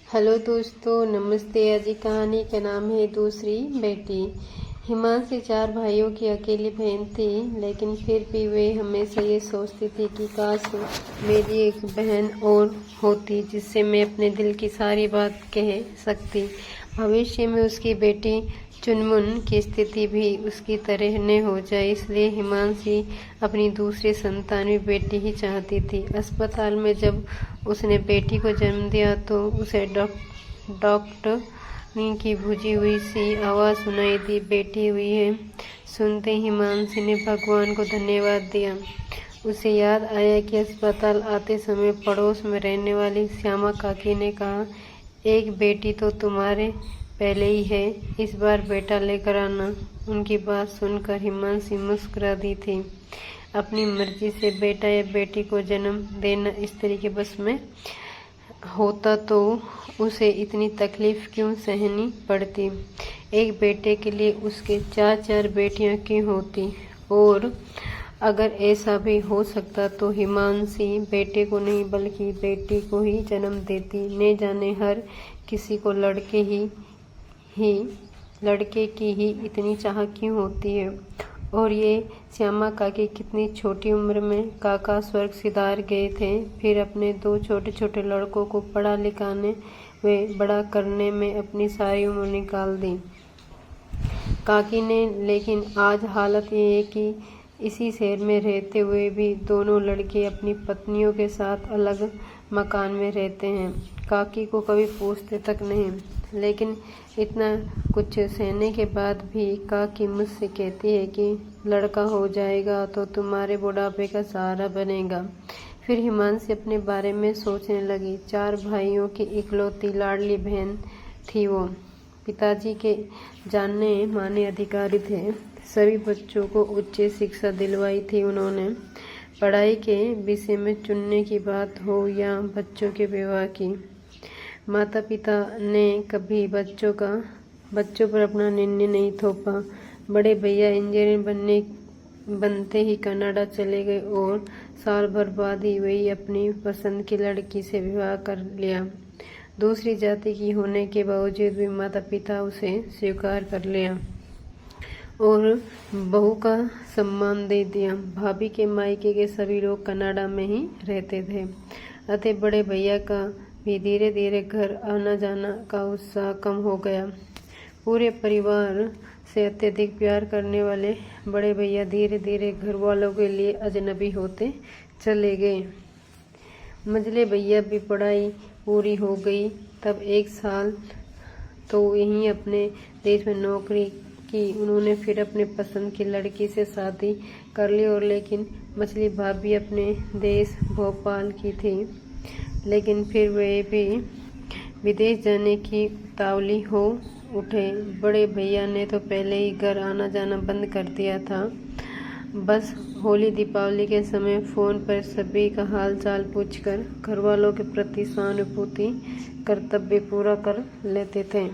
Hello दोस्तों, नमस्ते। आज की कहानी का नाम है दूसरी बेटी। हिमांशी 4 भाइयों की अकेली बहन थी, लेकिन फिर भी वे हमेशा ये सोचती थी कि काश मेरी एक बहन और होती जिससे मैं अपने दिल की सारी बात कह सकती। भविष्य में उसकी बेटी चुनमुन की स्थिति भी उसकी तरह न हो जाए, इसलिए हिमांशी अपनी दूसरी संतानवी बेटी ही चाहती थी। अस्पताल में जब उसने बेटी को जन्म दिया तो उसे डॉक्टर की बुझी हुई सी आवाज़ सुनाई दी, बेटी हुई है। सुनते ही हिमांशी ने भगवान को धन्यवाद दिया। उसे याद आया कि अस्पताल आते समय पड़ोस में रहने वाली श्यामा काकी ने कहा, एक बेटी तो तुम्हारे पहले ही है, इस बार बेटा लेकर आना। उनकी बात सुनकर हिमांशी मुस्कुरा दी थी। अपनी मर्जी से बेटा या बेटी को जन्म देना स्त्री के बस में होता तो उसे इतनी तकलीफ क्यों सहनी पड़ती। एक बेटे के लिए उसके 4-4 बेटियां क्यों होती। और अगर ऐसा भी हो सकता तो हिमांशी बेटे को नहीं बल्कि बेटी को ही जन्म देती। न जाने हर किसी को लड़के की ही इतनी चाह क्यों होती है। और ये श्यामा काकी कितनी छोटी उम्र में काका स्वर्ग सिधार गए थे, फिर अपने 2 छोटे छोटे लड़कों को पढ़ा लिखाने व बड़ा करने में अपनी सारी उम्र निकाल दी काकी ने। लेकिन आज हालत ये है कि इसी शहर में रहते हुए भी दोनों लड़के अपनी पत्नियों के साथ अलग मकान में रहते हैं। काकी को कभी पूछते तक नहीं, लेकिन इतना कुछ सहने के बाद भी काकी मुझसे कहती है कि लड़का हो जाएगा तो तुम्हारे बुढ़ापे का सहारा बनेगा। फिर हिमांशी अपने बारे में सोचने लगी। 4 भाइयों की इकलौती लाडली बहन थी वो। पिताजी के जाने माने अधिकारी थे। सभी बच्चों को उच्च शिक्षा दिलवाई थी उन्होंने। पढ़ाई के विषय में चुनने की बात हो या बच्चों के विवाह की, माता पिता ने कभी बच्चों पर अपना निर्णय नहीं थोपा। बड़े भैया इंजीनियर बनते ही कनाडा चले गए और साल भर बाद ही वही अपनी पसंद की लड़की से विवाह कर लिया। दूसरी जाति की होने के बावजूद भी माता पिता उसे स्वीकार कर लिया और बहू का सम्मान दे दिया। भाभी के मायके के सभी लोग कनाडा में ही रहते थे, अतः बड़े भैया का भी धीरे धीरे घर आना जाना का उत्साह कम हो गया। पूरे परिवार से अत्यधिक प्यार करने वाले बड़े भैया धीरे धीरे घर वालों के लिए अजनबी होते चले गए। मझले भैया भी पढ़ाई पूरी हो गई तब 1 साल तो यहीं अपने देश में नौकरी की उन्होंने। फिर अपने पसंद की लड़की से शादी कर ली और लेकिन मछली भाभी अपने देश भोपाल की थी। लेकिन फिर वे भी विदेश जाने की उतावली हो उठे। बड़े भैया ने तो पहले ही घर आना जाना बंद कर दिया था। बस होली दीपावली के समय फ़ोन पर सभी का हाल चाल पूछकर घर वालों के प्रति सहानुभूति कर्तव्य पूरा कर लेते थे।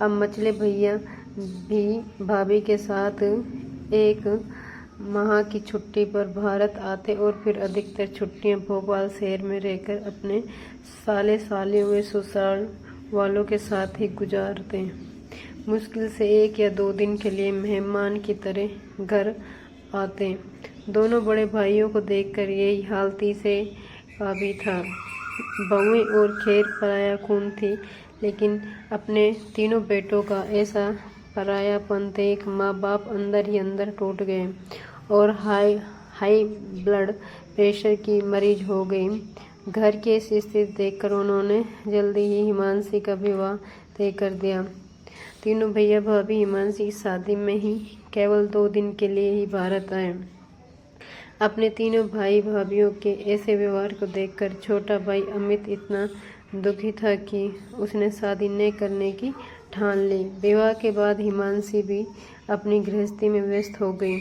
अब मछले भैया भी भाभी के साथ 1 माह की छुट्टी पर भारत आते और फिर अधिकतर छुट्टियां भोपाल शहर में रहकर अपने साले सालियों व ससुराल वालों के साथ ही गुजारते। मुश्किल से 1 या 2 दिन के लिए मेहमान की तरह घर आते। दोनों बड़े भाइयों को देखकर यही हाल तीसरे का भी था। बहुएं और खैर पराया खून थी, लेकिन अपने तीनों बेटों का ऐसा परायापन देख माँ बाप अंदर ही अंदर टूट गए और हाई ब्लड प्रेशर की मरीज हो गई। घर की ऐसी स्थिति देखकर उन्होंने जल्दी ही हिमांशी का विवाह तय कर दिया। तीनों भैया भाभी हिमांशी की शादी में ही केवल 2 दिन के लिए ही भारत आए। अपने तीनों भाई भाभीयों के ऐसे व्यवहार को देखकर छोटा भाई अमित इतना दुखी था कि उसने शादी न करने की ठान ली। विवाह के बाद हिमांशी भी अपनी गृहस्थी में व्यस्त हो गई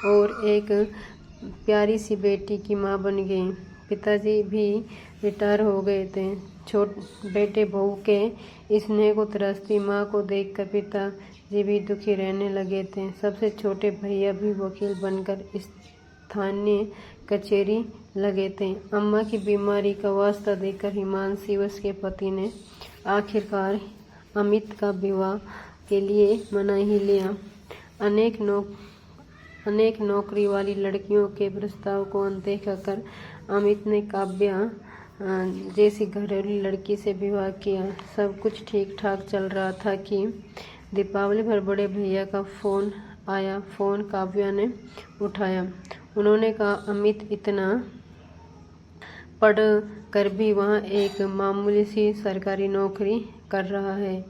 और एक प्यारी सी बेटी की मां बन गई। पिताजी भी रिटायर हो गए थे। बेटे बहू के स्नेह को तरसती माँ को देखकर पिताजी भी दुखी रहने लगे थे। सबसे छोटे भैया भी वकील बनकर स्थानीय कचहरी लगे थे। अम्मा की बीमारी का वास्ता देकर हिमांशी व उसके पति ने आखिरकार अमित का विवाह के लिए मना ही लिया। अनेक नौकरी वाली लड़कियों के प्रस्ताव को अनदेखा कर अमित ने काव्या जैसी घरेलू लड़की से विवाह किया। सब कुछ ठीक ठाक चल रहा था कि दीपावली पर बड़े भैया का फोन आया। फोन काव्या ने उठाया। उन्होंने कहा, अमित इतना पढ़ कर भी वहाँ एक मामूली सी सरकारी नौकरी कर रहा है।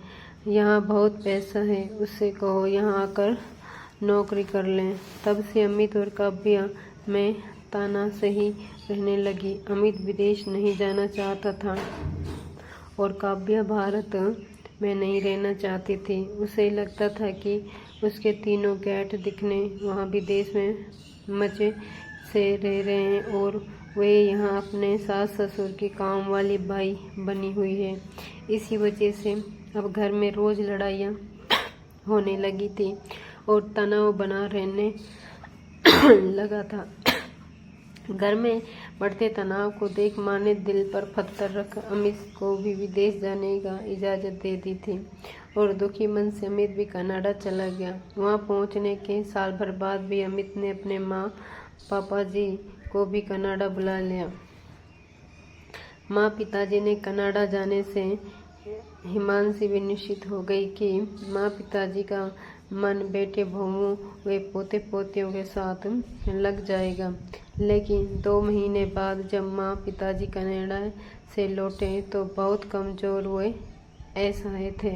यहाँ बहुत पैसा है, उससे कहो यहाँ आकर नौकरी कर लें। तब से अमित और काव्या में तानाशाही रहने लगी। अमित विदेश नहीं जाना चाहता था और काव्या भारत में नहीं रहना चाहती थी। उसे लगता था कि उसके तीनों गेट दिखने वहाँ विदेश में मजे से रह रहे हैं और वे यहाँ अपने सास ससुर की काम वाली बाई बनी हुई है। इसी वजह से अब घर में रोज लड़ाइयाँ होने लगी थी और तनाव बना रहने लगा था। घर में बढ़ते तनाव को देख माँ ने दिल पर पत्थर रख अमित को भी विदेश जाने का इजाज़त दे दी थी और दुखी मन से अमित भी कनाडा चला गया। वहाँ पहुँचने के साल भर बाद भी अमित ने अपने माँ पापा जी को भी कनाडा बुला लिया। माँ पिताजी ने कनाडा जाने से हिमांशी भी निश्चित हो गई कि माँ पिताजी का मन बेटे बहुओं व पोते पोतियों के साथ लग जाएगा। लेकिन 2 महीने बाद जब माँ पिताजी कनाडा से लौटे तो बहुत कमज़ोर हुए असहाय थे।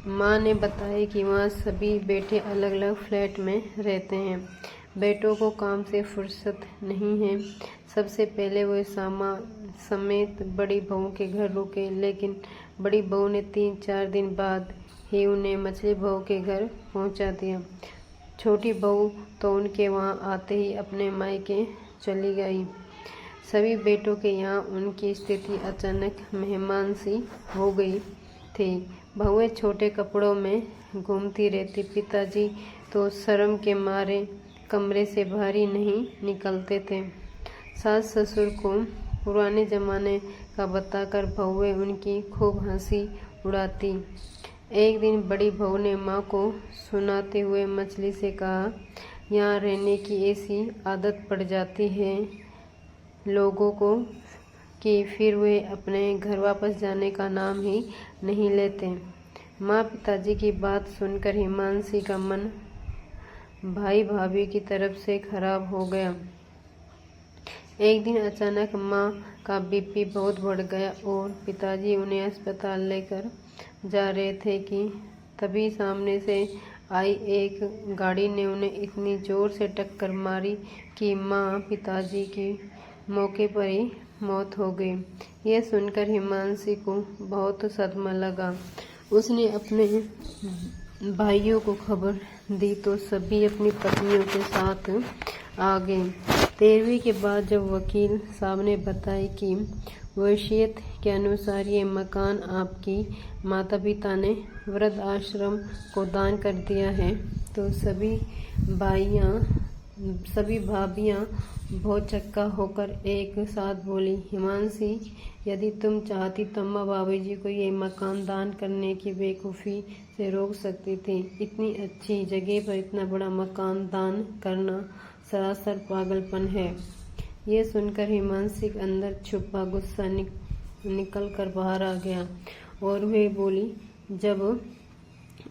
माँ ने बताया कि वहाँ सभी बेटे अलग अलग फ्लैट में रहते हैं। बेटों को काम से फुर्सत नहीं है। सबसे पहले वो सामा समेत बड़ी बहू के घर रुके, लेकिन बड़ी बहू ने 3-4 दिन बाद ही उन्हें मछली बहू के घर पहुंचा दिया। छोटी बहू तो उनके वहां आते ही अपने मायके चली गई। सभी बेटों के यहाँ उनकी स्थिति अचानक मेहमान सी हो गई थी। बहुएं छोटे कपड़ों में घूमती रहती। पिताजी तो शर्म के मारे कमरे से बाहर ही नहीं निकलते थे। सास ससुर को पुराने जमाने का बताकर बहुएं उनकी खूब हंसी उड़ाती। एक दिन बड़ी बहू ने माँ को सुनाते हुए मछली से कहा, यहाँ रहने की ऐसी आदत पड़ जाती है लोगों को कि फिर वे अपने घर वापस जाने का नाम ही नहीं लेते। माँ पिताजी की बात सुनकर हिमांशी का मन भाई भाभी की तरफ से खराब हो गया। एक दिन अचानक माँ का बीपी बहुत बढ़ गया और पिताजी उन्हें अस्पताल लेकर जा रहे थे कि तभी सामने से आई एक गाड़ी ने उन्हें इतनी जोर से टक्कर मारी कि माँ पिताजी की मौके पर ही मौत हो गई। यह सुनकर हिमांशी को बहुत सदमा लगा। उसने अपने भाइयों को खबर दी तो सभी अपनी पत्नियों के साथ आ गए। 13वीं के बाद जब वकील साहब ने बताया कि वसीयत के अनुसार ये मकान आपकी माता पिता ने वृद्ध आश्रम को दान कर दिया है, तो सभी भाभियाँ भौचक्का होकर एक साथ बोली, हिमांशी, यदि तुम चाहती तो अम्मा बाबूजी को ये मकान दान करने की बेवकूफ़ी से रोक सकती थी। इतनी अच्छी जगह पर इतना बड़ा मकान दान करना सरासर पागलपन है। ये सुनकर हिमांशी के अंदर छुपा गुस्सा निकल कर बाहर आ गया और वे बोली, जब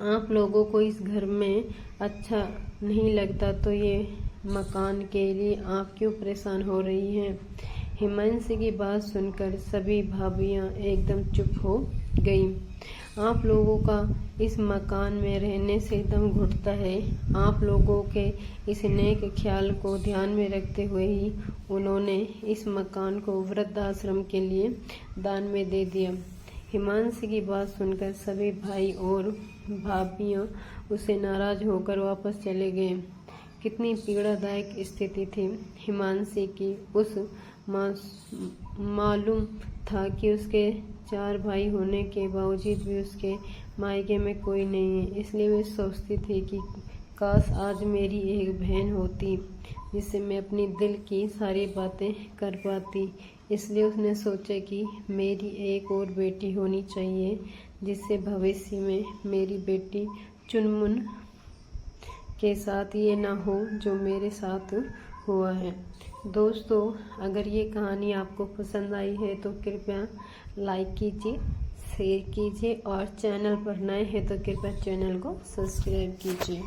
आप लोगों को इस घर में अच्छा नहीं लगता तो ये मकान के लिए आप क्यों परेशान हो रही हैं? हिमांशी की बात सुनकर सभी भाभियाँ एकदम चुप हो गई। आप लोगों का इस मकान में रहने से दम घुटता है। आप लोगों के इस नेक ख्याल को ध्यान में रखते हुए ही उन्होंने इस मकान को वृद्धाश्रम के लिए दान में दे दिया। हिमांशी की बात सुनकर सभी भाई और भाभियाँ उससे नाराज होकर वापस चले गए। कितनी पीड़ादायक स्थिति थी हिमांशी की। उस मालूम था कि उसके 4 भाई होने के बावजूद भी उसके मायके में कोई नहीं है, इसलिए वे सोचती थी कि काश आज मेरी एक बहन होती जिससे मैं अपनी दिल की सारी बातें कर पाती। इसलिए उसने सोचा कि मेरी एक और बेटी होनी चाहिए, जिससे भविष्य में मेरी बेटी चुनमुन के साथ ये ना हो जो मेरे साथ हुआ है। दोस्तों, अगर ये कहानी आपको पसंद आई है तो कृपया लाइक कीजिए, शेयर कीजिए और चैनल पर नए हैं तो कृपया चैनल को सब्सक्राइब कीजिए।